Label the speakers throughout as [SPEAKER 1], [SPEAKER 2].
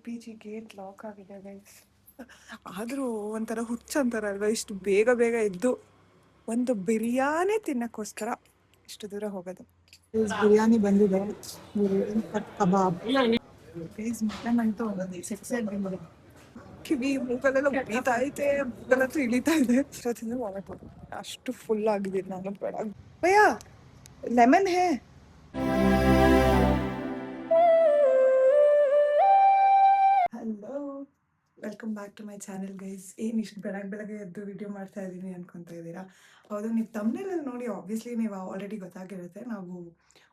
[SPEAKER 1] P G gate lock ಆಗಿದೆ guys. ಆದರೂ ಒಂಥರ ಹುಚ್ಚ ಅಂತಾರಲ್ವ, ಇಷ್ಟು ಬೇಗ ಬೇಗ ಎದ್ದು ಒಂದು ಬಿರಿಯಾನಿ ತಿನ್ನಕ್ಕೋಸ್ಕರ ಇಷ್ಟು ದೂರ ಹೋಗೋದು. ಬಿರಿಯಾನಿ ಬಂದಿದೆ, ಕಬಾಬ್ ಗೈಸ್. ಮಟನ್ ಅಂತೂ ಸೆಕ್ಸಿ ಆಗಿ ಕಿವಿ ಮೂಗಲೆಲ್ಲ ಉಳಿತಾ ಐತೆ, ಮೂಗಲಂತೂ ಇಳಿತಾ ಇದೆ. ಅಷ್ಟೊತ್ತಿಂದ ವಾಮಿಟ್ ಅಷ್ಟು ಫುಲ್ ಆಗಿದ್ದೀನಿ ನಾನು. ಬೇಡ ಭಯ್ಯ, ಲೆಮನ್ ಹೇ. Hello, welcome back to my channel guys. ಏನು ಇಷ್ಟು ಬೆಳಗ್ಗೆ ಎದ್ದು ವಿಡಿಯೋ ಮಾಡ್ತಾ ಇದ್ದೀನಿ ಅನ್ಕೊತಾ ಇದ್ದೀರಾ? ಹೌದು, ನೀವು ತಮ್ಮನೇಲಿ ನೋಡಿ ಆಬ್ವಿಯಸ್ಲಿ ನೀವು ಆಲ್ರೆಡಿ ಗೊತ್ತಾಗಿರುತ್ತೆ. ನಾವು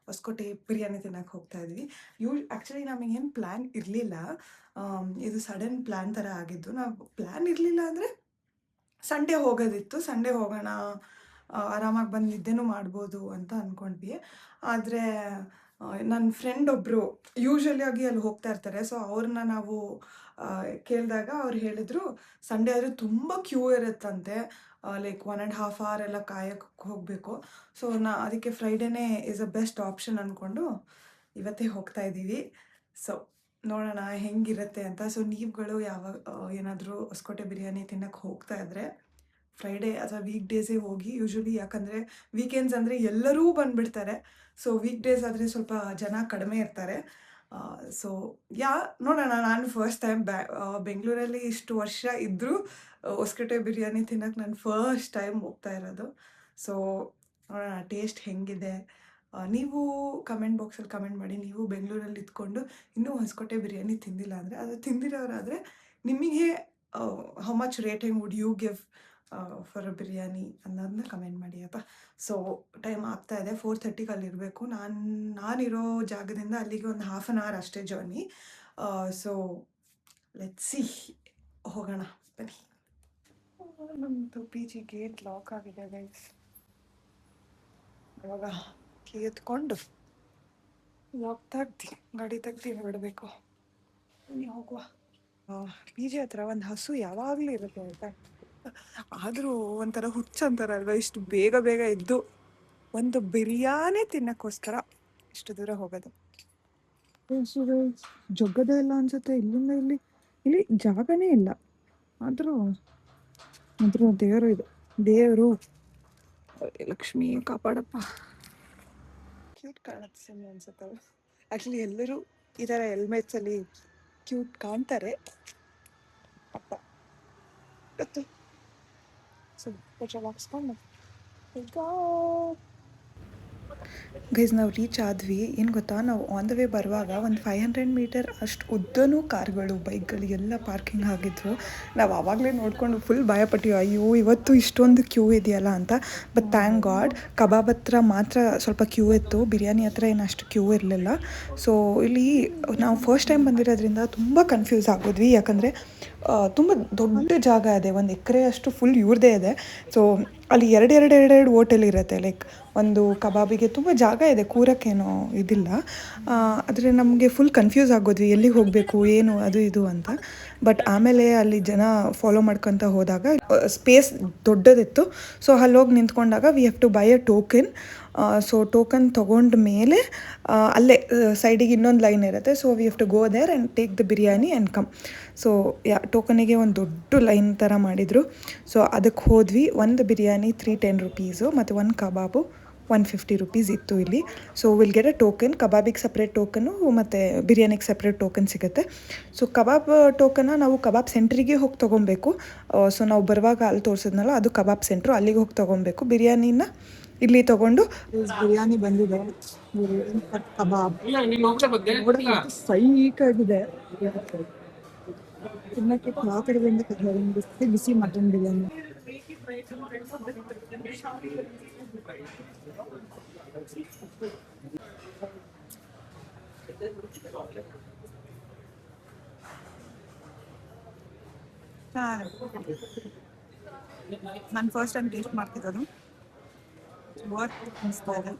[SPEAKER 1] ಹೊಸಕೋಟೆ ಬಿರಿಯಾನಿ ತಿನ್ನಕ್ಕೆ ಹೋಗ್ತಾ ಇದ್ವಿ. ಆ್ಯಕ್ಚುಲಿ ನಮಗೇನು ಪ್ಲ್ಯಾನ್ ಇರಲಿಲ್ಲ, ಇದು ಸಡನ್ ಪ್ಲ್ಯಾನ್ ಥರ ಆಗಿದ್ದು. ನಾವು ಪ್ಲ್ಯಾನ್ ಇರಲಿಲ್ಲ ಅಂದರೆ ಸಂಡೇ ಹೋಗೋದಿತ್ತು. ಸಂಡೇ ಹೋಗೋಣ, ಆರಾಮಾಗಿ ಬಂದು ನಿದ್ದೆನೂ ಮಾಡ್ಬೋದು ಅಂತ ಅಂದ್ಕೊಂಡ್ವಿ. ಆದರೆ ನನ್ನ ಫ್ರೆಂಡ್ ಒಬ್ಬರು ಯೂಶ್ವಲಿ ಆಗಿ ಅಲ್ಲಿ ಹೋಗ್ತಾ ಇರ್ತಾರೆ. ಸೊ ಅವ್ರನ್ನ ನಾವು ಕೇಳಿದಾಗ ಅವ್ರು ಹೇಳಿದ್ರು ಸಂಡೇ ಆದರೆ ತುಂಬ ಕ್ಯೂ ಇರುತ್ತಂತೆ, ಲೈಕ್ 1.5 hour ಎಲ್ಲ ಕಾಯಕ್ಕೆ ಹೋಗಬೇಕು. ಸೊ ಅದಕ್ಕೆ ಫ್ರೈಡೇನೇ ಈಸ್ ಅ ಬೆಸ್ಟ್ ಆಪ್ಷನ್ ಅಂದ್ಕೊಂಡು ಇವತ್ತೇ ಹೋಗ್ತಾ ಇದ್ದೀವಿ. ಸೊ ನೋಡೋಣ ಹೆಂಗಿರುತ್ತೆ ಅಂತ. ಸೊ ನೀವುಗಳು ಯಾವಾಗ ಏನಾದರೂ ಹೊಸಕೋಟೆ ಬಿರಿಯಾನಿ ತಿನ್ನಕ್ಕೆ ಹೋಗ್ತಾ ಇದ್ದರೆ ಫ್ರೈಡೇ ಅಥವಾ ವೀಕ್ ಡೇಸೇ ಹೋಗಿ. ಯೂಶ್ವಲಿ ಯಾಕಂದರೆ ವೀಕೆಂಡ್ಸ್ ಅಂದರೆ ಎಲ್ಲರೂ ಬಂದುಬಿಡ್ತಾರೆ. ಸೊ ವೀಕ್ ಡೇಸ್ ಆದರೆ ಸ್ವಲ್ಪ ಜನ ಕಡಿಮೆ ಇರ್ತಾರೆ. ಸೊ ನೋಡೋಣ. ನಾನು ಫಸ್ಟ್ ಟೈಮ್ ಬೆಂಗಳೂರಲ್ಲಿ ಇಷ್ಟು ವರ್ಷ ಇದ್ದರೂ ಹೊಸಕೋಟೆ ಬಿರಿಯಾನಿ ತಿನ್ನೋಕ್ಕೆ ನಾನು ಫಸ್ಟ್ ಟೈಮ್ ಹೋಗ್ತಾ ಇರೋದು. ಸೊ ನೋಡೋಣ ಟೇಸ್ಟ್ ಹೆಂಗಿದೆ. ನೀವು ಕಮೆಂಟ್ ಬಾಕ್ಸಲ್ಲಿ ಕಮೆಂಟ್ ಮಾಡಿ, ನೀವು ಬೆಂಗಳೂರಲ್ಲಿ ಇದ್ಕೊಂಡು ಇನ್ನೂ ಹೊಸಕೋಟೆ ಬಿರಿಯಾನಿ ತಿಂದಿಲ್ಲ ಅಂದರೆ, ಅದು ತಿಂದಿರೋರಾದರೆ ನಿಮಗೆ how much rating would you give for a biryani ಅನ್ನೋದನ್ನ ಕಮೆಂಟ್ ಮಾಡಿ ಅಪ್ಪ. ಸೊ ಟೈಮ್ ಆಗ್ತಾ ಇದೆ, 4:30ಗೆ ಅಲ್ಲಿರಬೇಕು. ನಾನಿರೋ ಜಾಗದಿಂದ ಅಲ್ಲಿಗೆ ಒಂದು 1/2 hour ಅಷ್ಟೇ ಜರ್ನಿ. ಸೊ ಲೆಟ್ಸ್ ಸಿ, ಹೋಗೋಣ ಬನ್ನಿ. ನಮ್ಮದು ಪಿ ಜಿ ಗೇಟ್ ಲಾಕ್ ಆಗಿದೆ ಗೈಸ್. ಇವಾಗ ಕೀ ಎತ್ಕೊಂಡು ಲಾಕ್ ತೆಗ್ದು ಗಾಡಿ ತೆಗ್ದು ಹೊರಡಬೇಕು. ಬನ್ನಿ ಹೋಗುವ. ಪಿ ಜಿ ಹತ್ರ ಒಂದು ಹಸು ಯಾವಾಗಲೂ ಇರುತ್ತೆ ಆಯಿತಾ. ಆದರೂ ಒಂಥರ ಹುಚ್ಚ ಅಂತಾರಲ್ವ, ಇಷ್ಟು ಬೇಗ ಬೇಗ ಎದ್ದು ಒಂದು ಬಿರಿಯಾನಿ ತಿನ್ನಕ್ಕೋಸ್ಕರ ಇಷ್ಟು ದೂರ ಹೋಗೋದು. ಜಗ್ಗದ ಇಲ್ಲ ಅನ್ಸುತ್ತೆ. ಇಲ್ಲಿಂದ ಇಲ್ಲಿ ಜಾಗನೇ ಇಲ್ಲ. ಆದರೂ ದೇವರು ಇದೆ, ದೇವರು ಲಕ್ಷ್ಮಿ ಕಾಪಾಡಪ್ಪ. ಕ್ಯೂಟ್ ಕಾಣುತ್ತೆ ಅನ್ಸುತ್ತಲ್ಲ. ಆ್ಯಕ್ಚುಲಿ ಎಲ್ಲರೂ ಈ ಥರ ಹೆಲ್ಮೆಟ್ಸಲ್ಲಿ ಕ್ಯೂಟ್ ಕಾಣ್ತಾರೆ ಅಪ್ಪ. ಗೊತ್ತು. ಸೊ ಪೆಟ್ರೋಲ್ ಹಾಕ್ಸ್ಕೊಂಡು ಗೈಸ್ ನಾವು ರೀಚ್ ಆದ್ವಿ. ಏನು ಗೊತ್ತಾ, ನಾವು ಆನ್ ದ ವೇ ಬರುವಾಗ ಒಂದು 500 ಮೀಟರ್ ಅಷ್ಟು ಉದ್ದನೂ ಕಾರ್ಗಳು, ಬೈಕ್ಗಳು ಎಲ್ಲ ಪಾರ್ಕಿಂಗ್ ಆಗಿದ್ವು. ನಾವು ಆವಾಗಲೇ ನೋಡಿಕೊಂಡು ಫುಲ್ ಭಯಪಟ್ಟಿವಿ, ಅಯ್ಯೋ ಇವತ್ತು ಇಷ್ಟೊಂದು ಕ್ಯೂ ಇದೆಯಲ್ಲ ಅಂತ. ಬಟ್ ಥ್ಯಾಂಕ್ ಗಾಡ್ ಕಬಾಬ್ ಹತ್ರ ಮಾತ್ರ ಸ್ವಲ್ಪ ಕ್ಯೂ ಇತ್ತು, ಬಿರಿಯಾನಿ ಹತ್ರ ಏನು ಅಷ್ಟು ಕ್ಯೂ ಇರಲಿಲ್ಲ. ಸೊ ಇಲ್ಲಿ ನಾವು ಫಸ್ಟ್ ಟೈಮ್ ಬಂದಿರೋದ್ರಿಂದ ತುಂಬ ಕನ್ಫ್ಯೂಸ್ ಆಗೋದ್ವಿ. ಯಾಕಂದರೆ ತುಂಬ ದೊಡ್ಡ ಜಾಗ ಇದೆ, 1 ಎಕರೆ ಅಷ್ಟು ಫುಲ್ ಇವ್ರದ್ದೇ ಇದೆ. ಸೊ ಅಲ್ಲಿ ಎರಡು ಹೋಟೆಲ್ ಇರುತ್ತೆ. ಲೈಕ್ ಒಂದು ಕಬಾಬಿಗೆ ತುಂಬ ಜಾಗ ಇದೆ, ಕೂರಕ್ಕೇನೋ ಇದಿಲ್ಲ. ಆದರೆ ನಮಗೆ ಫುಲ್ ಕನ್ಫ್ಯೂಸ್ ಆಗೋದ್ವಿ, ಎಲ್ಲಿಗೆ ಹೋಗಬೇಕು ಏನು ಅದು ಇದು ಅಂತ. ಬಟ್ ಆಮೇಲೆ ಅಲ್ಲಿ ಜನ ಫಾಲೋ ಮಾಡ್ಕೊತ ಹೋದಾಗ ಸ್ಪೇಸ್ ದೊಡ್ಡದಿತ್ತು. ಸೊ ಅಲ್ಲಿ ಹೋಗಿ ನಿಂತ್ಕೊಂಡಾಗ we have to buy a token. So token ತೊಗೊಂಡ ಮೇಲೆ ಅಲ್ಲೇ ಸೈಡಿಗೆ ಇನ್ನೊಂದು ಲೈನ್ ಇರುತ್ತೆ. So we have to go there and take the biryani and come. So ಟೋಕನಿಗೆ ಒಂದು ದೊಡ್ಡ ಲೈನ್ ಥರ ಮಾಡಿದರು. ಸೊ ಅದಕ್ಕೆ ಹೋದ್ವಿ. ಒಂದು ಬಿರಿಯಾನಿ 310 rupees ಮತ್ತು ಒಂದು ಕಬಾಬು 150 rupees ಇತ್ತು ಇಲ್ಲಿ. So will get a token. ಕಬಾಬಿಗೆ ಸಪ್ರೇಟ್ ಟೋಕನು ಮತ್ತು ಬಿರಿಯಾನಿಗೆ ಸಪ್ರೇಟ್ ಟೋಕನ್ ಸಿಗುತ್ತೆ. ಸೊ ಕಬಾಬ್ ಟೋಕನ್ನ ನಾವು ಕಬಾಬ್ ಸೆಂಟ್ರಿಗೆ ಹೋಗಿ ತೊಗೊಬೇಕು. ಸೊ ನಾವು ಬರುವಾಗ ಅಲ್ಲಿ ತೋರಿಸಿದ್ನಲ್ಲ, ಅದು ಕಬಾಬ್ ಸೆಂಟ್ರು, ಅಲ್ಲಿಗೆ ಹೋಗಿ ತೊಗೊಬೇಕು. ಬಿರಿಯಾನಿನ ಇಲ್ಲಿ ತೊಗೊಂಡು ಬಿರಿಯಾನಿ ಬಂದಿದೆ. ಕಬಾಬ್ ಸೈಕಾಗಿದೆ, ತಿನ್ನಕ್ಕೆ ಆ ಕಡೆಯಿಂದ ಬಿಸಿ ಬಿಸಿ ಮಟನ್ ಬಿರಿಯಾನಿ. ನಾನು ಫಸ್ಟ್ ಟೈಮ್ ಟೇಸ್ಟ್ ಮಾಡ್ತಿರೋದು. ವರ್ತ್ ಅನಿಸ್ತಾ ಇದೆ,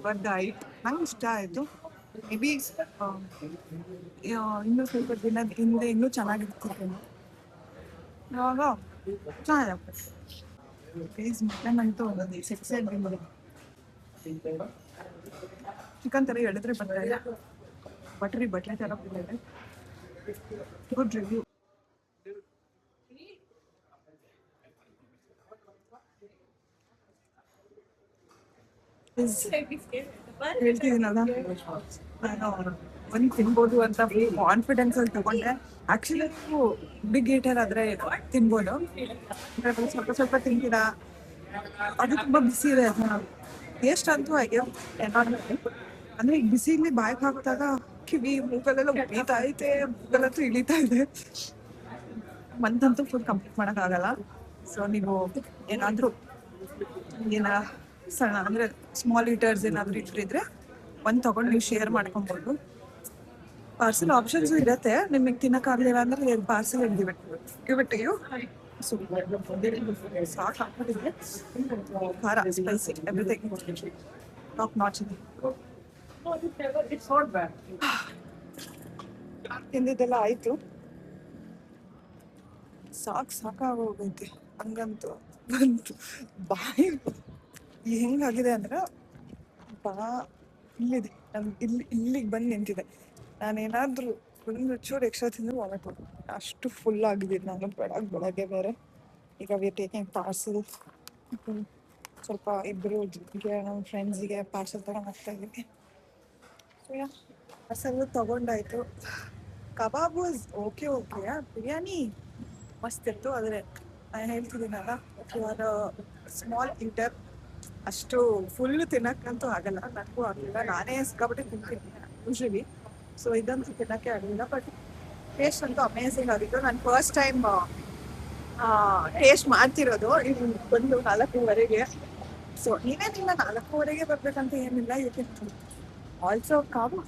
[SPEAKER 1] ವರ್ತ್ ಆಯ್ತು, ನಂಗೆ ಇಷ್ಟ ಆಯಿತು. ಮೇ ಬಿ ಇನ್ನೂ ಸ್ವಲ್ಪ ದಿನದ ಹಿಂದೆ ಇನ್ನೂ ಚೆನ್ನಾಗಿರ್ತಿದ್ದೇನೆ. ಇವಾಗ ಚೆನ್ನಾಗಿದೆ. ಪ್ಲೀಸ್ ಮಟನ್ ಅಂತೂ ಸೆಕ್ಸಿ ಆಗಿ ಚಿಕನ್ ಥರ ಎಳೆದ್ರೆ ಬರ್ತಾ ಇದೆ, ಬಟ್ರಿ ಥರ ಬರ್ತಾ ಇದೆ. Good review. ಹೇಳ್ತಿದ್ದೀನಲ್ಲ, ನಾನು ಒಂದು ತಿನ್ಬೋದು ಅಂತ ಕಾನ್ಫಿಡೆನ್ಸ್ ಅಲ್ಲಿ ತಗೊಂಡೆ. ಆಕ್ಚುಲಿ ನೀವು ಬಿಗ್ ಈಟರ್ ಆದ್ರೆ ತಿನ್ಬೋದು, ಸ್ವಲ್ಪ ಸ್ವಲ್ಪ ತಿಂತೀರಾ. ಅದು ತುಂಬಾ ಬಿಸಿ ಇದೆ. ಟೇಸ್ಟ್ ಅಂತೂ ಅಯ್ಯೋ ಅಂದ್ರೆ ಈಗ ಬಿಸಿಲಿ ಬಾಯ್ಗೆ ಹಾಕಿದಾಗ ಕಿವಿ ಮೂಗಲ್ಲೆಲ್ಲ ಉರಿತಾ ಐತೆ, ಮೂಗಲ್ಲಂತೂ ಇಳಿತಾ ಇದೆ. ಮಂತಂತೂ ಫುಲ್ ಕಂಪ್ಲೀಟ್ ಮಾಡೋಕ್ಕಾಗಲ್ಲ. ಸೊ ನೀವು ಏನಾದರೂ ಏನ ಸಣ್ಣ ಅಂದರೆ ಸ್ಮಾಲ್ ಈಟರ್ಸ್ ಏನಾದರೂ ಇಟ್ಟಿದ್ರೆ ಒಂದು ತೊಗೊಂಡು ನೀವು ಶೇರ್ ಮಾಡ್ಕೊಬೋದು. ಪಾರ್ಸಲ್ ಆಪ್ಷನ್ಸು ಇರುತ್ತೆ. ನಿಮಗೆ ತಿನ್ನೋಕ್ಕಾಗಲಿಲ್ಲ ಅಂದರೆ ಪಾರ್ಸಲ್ ಗಿವಿಟ್ಟಿಯು ಸಾಕು ಹಾಕ್ಬಿಟ್ಟಿದ್ರೆ ಖಾರ ಸ್ಪೈಸಿ ಎವ್ರಿಥಿಂಗ್ ಟಾಪ್ ನಾಚ್ ಇದೆ. ತಿಂದಿದ್ದೆಲ್ಲ ಆಯಿತು, ಸಾಕಾಗೋಗೈತೆ ಹಂಗಂತೂ ಬಂತು. ಬಾಯಿ ಹೆಂಗಾಗಿದೆ ಅಂದ್ರೆ ಬಾ ಇಲ್ಲಿದೆ, ನಮ್ಗೆ ಇಲ್ಲಿಗೆ ಬಂದು ನಿಂತಿದೆ. ನಾನೇನಾದರೂ ಒಂದು ಚೂರು ಎಕ್ಸ್ಟ್ರಾ ತಿಂದರೆ ವಾಮಿಟ್ ಮಾಡ್ತೀನಿ, ಅಷ್ಟು ಫುಲ್ ಆಗಿದ್ದೀನಿ ನಾನು. ಬೆಳಗ್ಗೆ ಬೇರೆ ಈಗ ವಿ ಟೇಕಿಂಗ್ ಪಾರ್ಸಲ್. ಸ್ವಲ್ಪ ಇಬ್ಬರು ನಮ್ಮ ಫ್ರೆಂಡ್ಸಿಗೆ ಪಾರ್ಸಲ್ ತಗೊಂಡು ಹೋಗ್ತಾ ಇದ್ದೀನಿ. ಸೊ ಪಾರ್ಸಲ್ ತೊಗೊಂಡಾಯ್ತು. ಕಬಾಬ್ ವಾಸ್ ಓಕೆ, ಬಿರಿಯಾನಿ ಮಸ್ತ್ ಇತ್ತು. ಆದರೆ ನಾನು ಹೇಳ್ತಿದ್ದೀನಲ್ಲ, ಸ್ಮಾಲ್ ಈಟರ್ ಅಷ್ಟು ಫುಲ್ ತಿನ್ನಕ್ಕಂತೂ ಆಗಲ್ಲ, ನನಗೂ ಆಗಲಿಲ್ಲ. ನಾನೇ ಸಿಕ್ಕಾಬಿಟ್ಟು ತಿಂತೀನಿ ಯೂಶ್ವಲಿ, ಸೊ ಇದಂತೂ ತಿನ್ನೋಕ್ಕೆ ಆಗಲಿಲ್ಲ. ಬಟ್ ಟೇಸ್ಟ್ ಅಂತೂ ಅಮೇಝಿಂಗ್ ಆಗಿತ್ತು. ನಾನು ಫಸ್ಟ್ ಟೈಮ್ ಟೇಸ್ಟ್ ಮಾಡ್ತಿರೋದು. ಇದು ಬಂದು 4:30. ಸೊ ನೀವೇನಿಲ್ಲ 4:30 ಬರ್ಬೇಕಂತ ಏನಿಲ್ಲ. ಆಲ್ಸೋ ಕಾವು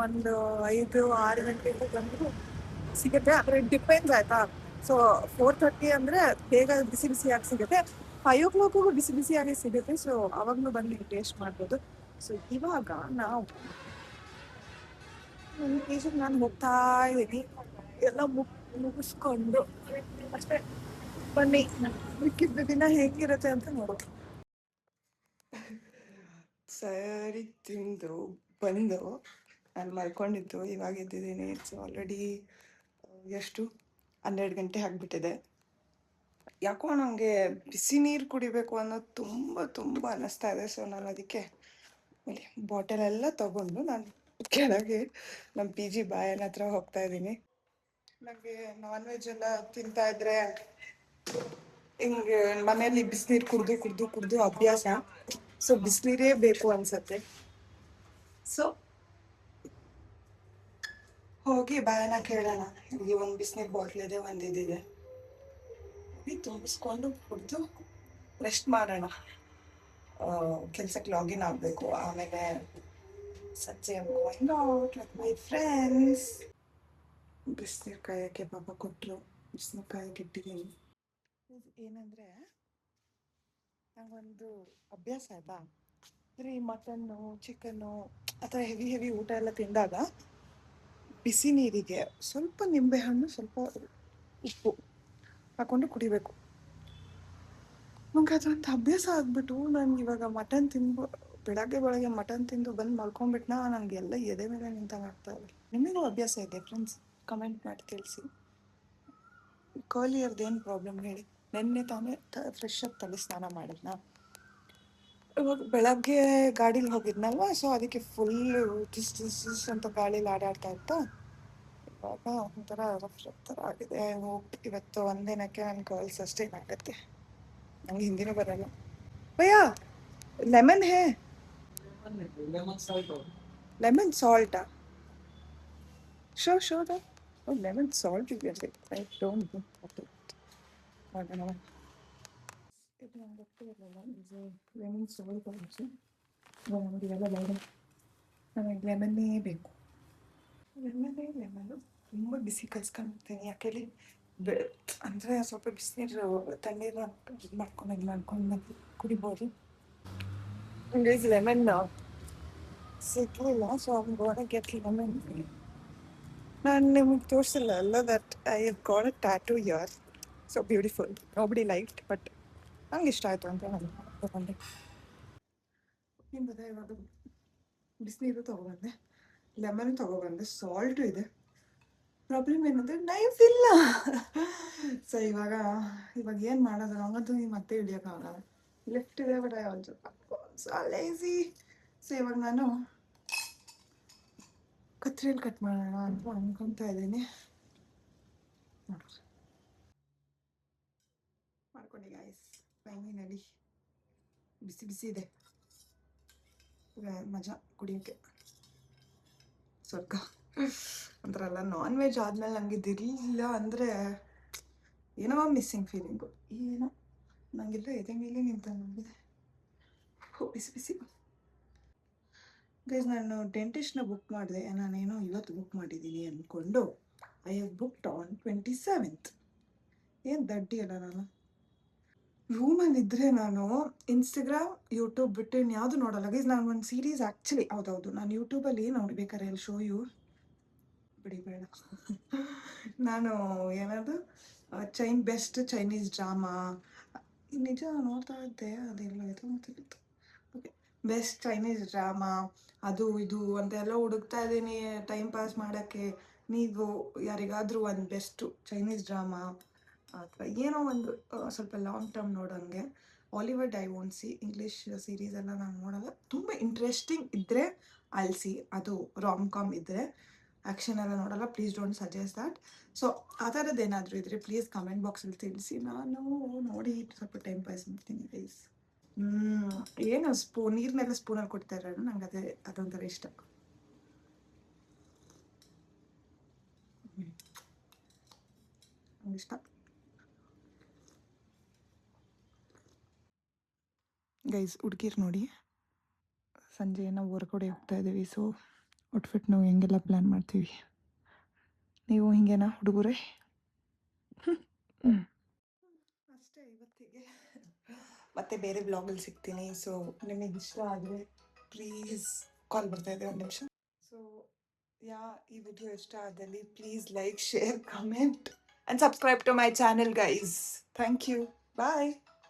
[SPEAKER 1] ಒಂದು 5-6 ಗಂಟೆಗೆ ಬಂದು ಸಿಗುತ್ತೆ. ಆದರೆ ಡಿಪೆಂಡ್ಸ್ ಆಯ್ತಾ. ಸೊ 4:30 ಅಂದರೆ ಬೇಗ ಬಿಸಿ ಬಿಸಿಯಾಗಿ ಸಿಗುತ್ತೆ. 5 o'clock ಬಿಸಿ ಬಿಸಿಯಾಗಿ ಸಿಗುತ್ತೆ. ಸೊ ಅವಾಗಲೂ ಬಂದು ಟೇಸ್ಟ್ ಮಾಡ್ಬೋದು. ಸೊ ಇವಾಗ ನಾವು ನನ್ನ ಪೀಜಿಗೆ ನಾನು ಹೋಗ್ತಾ ಇದ್ದೀನಿ. ಎಲ್ಲ ಮುಗಿಸ್ಕೊಂಡು ಅಷ್ಟೇ. ಬನ್ನಿ ಮಿಕ್ಕಿದ್ದ ದಿನ ಹೇಗಿರುತ್ತೆ ಅಂತ ನೋಡೋದು. ಸರಿ ತಿಂದು ಬಂದು ನಾನು ಮಲ್ಕೊಂಡಿದ್ದು, ಇವಾಗ ಎದ್ದಿದ್ದೀನಿ. ಇಟ್ಸ್ ಆಲ್ರೆಡಿ ಎಷ್ಟು 12 ಗಂಟೆ ಆಗಿಬಿಟ್ಟಿದೆ. ಯಾಕೋ ನನಗೆ ಬಿಸಿ ನೀರು ಕುಡಿಬೇಕು ಅನ್ನೋದು ತುಂಬ ಅನ್ನಿಸ್ತಾ ಇದೆ. ಸೊ ನಾನು ಅದಕ್ಕೆ ಬಾಟಲೆಲ್ಲ ತೊಗೊಂಡು ನಾನು ಕೆಳಗೆ ನಮ್ಮ ಪಿ ಜಿ ಬಾಯನ ಹತ್ರ ಹೋಗ್ತಾ ಇದ್ದೀನಿ. ನನಗೆ ನಾನ್ ವೆಜ್ ಎಲ್ಲ ತಿಂತಾ ಇದ್ರೆ ಹಿಂಗೆ ಮನೆಯಲ್ಲಿ ಬಿಸಿನೀರು ಕುಡಿದು ಅಭ್ಯಾಸ. ಸೊ ಬಿಸಿನೀರೇ ಬೇಕು ಅನ್ಸತ್ತೆ. ಸೊ ಹೋಗಿ ಬಾಯನ ಕೇಳೋಣ. ಇಲ್ಲಿ ಒಂದು ಬಿಸಿನೀರು ಬಾಟ್ಲ್ ಇದೆ, ಒಂದು ಇದಿದೆ, ತುಂಬಿಸ್ಕೊಂಡು ಕುಡಿದು ರೆಸ್ಟ್ ಮಾಡೋಣ. ಕೆಲ್ಸಕ್ಕೆ ಲಾಗಿನ್ ಆಗಬೇಕು. ಆಮೇಲೆ ಸಂಜೆ ಮೈ ಫ್ರೆಂಡ್ಸ್ ಬಿಸಿನೀರು ಕಾಯೋಕ್ಕೆ ಪಾಪ ಕೊಟ್ಟರು. ಬಿಸಿನೀರು ಕಾಯೋಕ್ಕೆ ಇಟ್ಟಿದ್ದೀನಿ. ಏನಂದರೆ ನಂಗೊಂದು ಅಭ್ಯಾಸ ಆಯ್ತಾ, ಈ ಮಟನ್ನು ಚಿಕನ್ನು ಆ ಥರ ಹೆವಿ ಊಟ ಎಲ್ಲ ತಿಂದಾಗ ಬಿಸಿ ನೀರಿಗೆ ಸ್ವಲ್ಪ ನಿಂಬೆಹಣ್ಣು, ಸ್ವಲ್ಪ ಉಪ್ಪು ಹಾಕ್ಕೊಂಡು ಕುಡಿಬೇಕು. ನಂಗೆ ಅದೊಂದು ಅಭ್ಯಾಸ ಆಗ್ಬಿಟ್ಟು ನಾನು ಇವಾಗ ಮಟನ್ ಬೆಳಗ್ಗೆ ಮಟನ್ ತಿಂದು ಬಂದು ಮಲ್ಕೊಂಡ್ಬಿಟ್ನಾ, ನನಗೆ ಎಲ್ಲ ಎದೆ ಮೇಲೆ ನಿಂತಂಗೆ ಆಗ್ತಾಯಿದೆ. ನಿಮಗೂ ಅಭ್ಯಾಸ ಇದೆ ಫ್ರೆಂಡ್ಸ್? ಕಮೆಂಟ್ ಮಾಡಿ ತಿಳಿಸಿ. ಕರ್ಲಿಯರ್ದೇನು ಪ್ರಾಬ್ಲಮ್ ಹೇಳಿ. ನೆನ್ನೆ ತಾನೇ ಫ್ರೆಶ್ ಆಗಿ ತಲೆ ಸ್ನಾನ ಮಾಡಿದ್ನಾ. ಇವಾಗ ಬೆಳಗ್ಗೆ ಗಾಡೀಲಿ ಹೋಗಿದ್ನಲ್ವ, ಸೊ ಅದಕ್ಕೆ ಫುಲ್ಲು ಟಿಸ್ ಅಂತ ಗಾಳೀಲಿ ಆಡಾಡ್ತಾ ಇತ್ತು. ಇವಾಗ ಒಂಥರ ರಫ್ ಥರ ಆಗಿದೆ. ಇವತ್ತು ಒಂದಿನಕ್ಕೆ ನನ್ನ ಕರ್ಲ್ಸ್ ಅಷ್ಟೇ ಆಗುತ್ತೆ. ನಂಗೆ ಹಿಂದಿನೂ ಬರಲ್ಲ. ಭಯ್ಯ ಲೆಮನ್ ಹೇ, ಲೆಮನ್ ಸಾಲ್ಟಾ? ಶೋರ್ ಲೆಮನ್ ಸಾಲ್ಟ್ ಇದೆಯಲ್ಲ, ಐ ಡೋಂಟ್ ನೋ. ಇದು ನಂಗೆ ಗೊತ್ತಿರಲಿಲ್ಲ. ಇದು ಲೆಮನ್ ಸಾಲ್ಟ್ ಆಲ್ಸೋ. ನಮಗೆಲ್ಲ ಬೇಡ, ನಮಗೆ ಲೆಮನ್ನೇ ಬೇಕು. ಲೆಮನ್ನು ತುಂಬ ಬಿಸಿ ಕಲ್ಸ್ಕೊಂಡ್ಬಿಡ್ತೀನಿ. ಯಾಕೆಲ್ಲಿ ಅಂದರೆ ಸ್ವಲ್ಪ ಬಿಸಿನೀರು ತಣ್ಣೀರು ಮಾಡ್ಕೊಂಡು ಕುಡಿಬೋದು. ಗೈಸ್ ಲೆಮನ್ ಸಿಕ್ಕಲಿಲ್ಲ, so I'm gonna get lemon. ನಾನು ನಿಮಗೆ ತೋರಿಸಿಲ್ಲ ಅಲ್ಲ that I have got a tattoo here. So beautiful. Nobody liked, but ನಂಗೆ ಇಷ್ಟ ಆಯಿತು ಅಂತ ನಾನು ತೊಗೊಂಡೆ. ಇವಾಗ ಬಿಸಿನೀರು ತೊಗೊಬಂದೆ, ಲೆಮನ್ ತೊಗೊಬಂದೆ, ಸಾಲ್ಟು ಇದೆ. ಪ್ರಾಬ್ಲಮ್ ಏನಂದರೆ ನೈಫ್ ಇಲ್ಲ. ಸೊ ಇವಾಗ ಏನು ಮಾಡೋದು, ಹಂಗಂತೂ ನೀವು ಮತ್ತೆ ಹಿಡಿಯೋಕ್ಕಾಗಲ್ಲ. ಲೆಫ್ಟ್ ಇದೆ but I also lazy. So ಇವಾಗ ನಾನು ಕತ್ರಿಯಲ್ಲಿ ಕಟ್ ಮಾಡೋಣ ಅಂತ ಅನ್ಕೊತಾ ಇದ್ದೀನಿ. ಮಾಡ್ಕೊಂಡು ಗೈಸ್, ಫೈನಲಿ ಬಿಸಿ ಬಿಸಿ ಇದೆ, ಮಜಾ ಕುಡಿಯೋಕ್ಕೆ ಸ್ವರ್ಗ ಅಂತಾರಲ್ಲ. ನಾನ್ ವೆಜ್ ಆದಮೇಲೆ ನನಗೆ ಇದಿರಲಿಲ್ಲ ಅಂದರೆ ಏನೋ ಮಿಸ್ಸಿಂಗ್ ಫೀಲಿಂಗು. ಏನೋ ನನಗೆಲ್ಲ ಎದೆ ಮೇಲೆ ನಿಂತಂಗಿದೆ. ಬಿಸಿ ಬಿಸಿ ಗೈಸ್. ನಾನು ಡೆಂಟಿಸ್ಟ್ನ ಬುಕ್ ಮಾಡಿದೆ, ನಾನೇನೋ ಇವತ್ತು ಬುಕ್ ಮಾಡಿದ್ದೀನಿ ಅಂದ್ಕೊಂಡು I have booked on 27th. ಏನು ದಡ್ಡಿ ಅಲ್ಲ ನಾನು. ರೂಮಲ್ಲಿದ್ದರೆ ನಾನು ಇನ್ಸ್ಟಾಗ್ರಾಮ್ ಯೂಟ್ಯೂಬ್ ಬಿಟ್ಟು ಯಾವುದು ನೋಡಲ್ಲ ಗೈಸ್. ನಾನು ಒಂದು ಸೀರೀಸ್ ಆ್ಯಕ್ಚುಲಿ ಹೌದೌದು ನಾನು ಯೂಟ್ಯೂಬಲ್ಲಿ ನೋಡ್ಬೇಕಾರೆ ಅಲ್ಲಿ ಶೋ ಯು ಬಿಡಿ ಬೇಡ. ನಾನು ಏನದು ಬೆಸ್ಟ್ ಚೈನೀಸ್ ಡ್ರಾಮಾ ನಿಜ ನೋಡ್ತಾ ಇದ್ದೆ, ಅದೆಲ್ಲ ಇದು ಅಂತಿತ್ತು. ಓಕೆ, ಬೆಸ್ಟ್ ಚೈನೀಸ್ ಡ್ರಾಮಾ ಅದು ಇದು ಅಂತೆಲ್ಲ ಹುಡುಕ್ತಾ ಇದ್ದೀನಿ ಟೈಮ್ ಪಾಸ್ ಮಾಡೋಕ್ಕೆ. ನೀವು ಯಾರಿಗಾದರೂ ಒಂದು ಬೆಸ್ಟು ಚೈನೀಸ್ ಡ್ರಾಮಾ ಅಥವಾ ಏನೋ ಒಂದು ಸ್ವಲ್ಪ ಲಾಂಗ್ ಟರ್ಮ್ ನೋಡೋಂಗೆ. Hollywood I won't see, English series ಎಲ್ಲ ನಾನು ನೋಡೋಲ್ಲ. ತುಂಬ ಇಂಟ್ರೆಸ್ಟಿಂಗ್ ಇದ್ದರೆ ಅಲ್ಸಿ, ಅದು ರಾಮ್ ಕಾಮ್ ಇದ್ದರೆ. ಆ್ಯಕ್ಷನ್ ಎಲ್ಲ ನೋಡಲ್ಲ, please don't suggest that. So ಆ ಥರದ್ದು ಏನಾದರೂ ಇದ್ದರೆ ಪ್ಲೀಸ್ ಕಮೆಂಟ್ ಬಾಕ್ಸಲ್ಲಿ ತಿಳಿಸಿ, ನಾನು ನೋಡಿ ಸ್ವಲ್ಪ ಟೈಮ್ ಪಾಸ್ ಮಾಡ್ತೀನಿ ಗೈಸ್. ಏನು ನೀರಿನೆಲ್ಲ ಸ್ಪೂನಲ್ಲಿ ಕೊಡ್ತಾ ಇರೋದು ನಂಗೆ ಅದೊಂಥರ ಇಷ್ಟ. ನಂಗೆ ಇಷ್ಟ ಗೈಸ್. ಹುಡುಗಿರು ನೋಡಿ, ಸಂಜೆ ನಾವು ಹೊರಗಡೆ ಹೋಗ್ತಾ ಇದ್ದೀವಿ. ಸೊ ಔಟ್ಫಿಟ್ ನಾವು ಹೆಂಗೆಲ್ಲ ಪ್ಲ್ಯಾನ್ ಮಾಡ್ತೀವಿ. ನೀವು ಹಿಂಗೇನಾ ಹುಡುಗರೇ? ಅಷ್ಟೇ ಇವತ್ತಿಗೆ. ಮತ್ತೆ ಬೇರೆ ಬ್ಲಾಗಲ್ಲಿ ಸಿಗ್ತೀನಿ. ಸೊ ನಿಮಗೆ ಇಷ್ಟ ಆದರೆ ಪ್ಲೀಸ್, ಕಾಲ್ ಬರ್ತಾ ಇದೆ, ಒಂದು ನಿಮಿಷ. ಸೊ ಈ ವಿಡಿಯೋ ಇಷ್ಟ ಆದಲ್ಲಿ please like, share, comment and subscribe to my channel guys. Thank you, bye.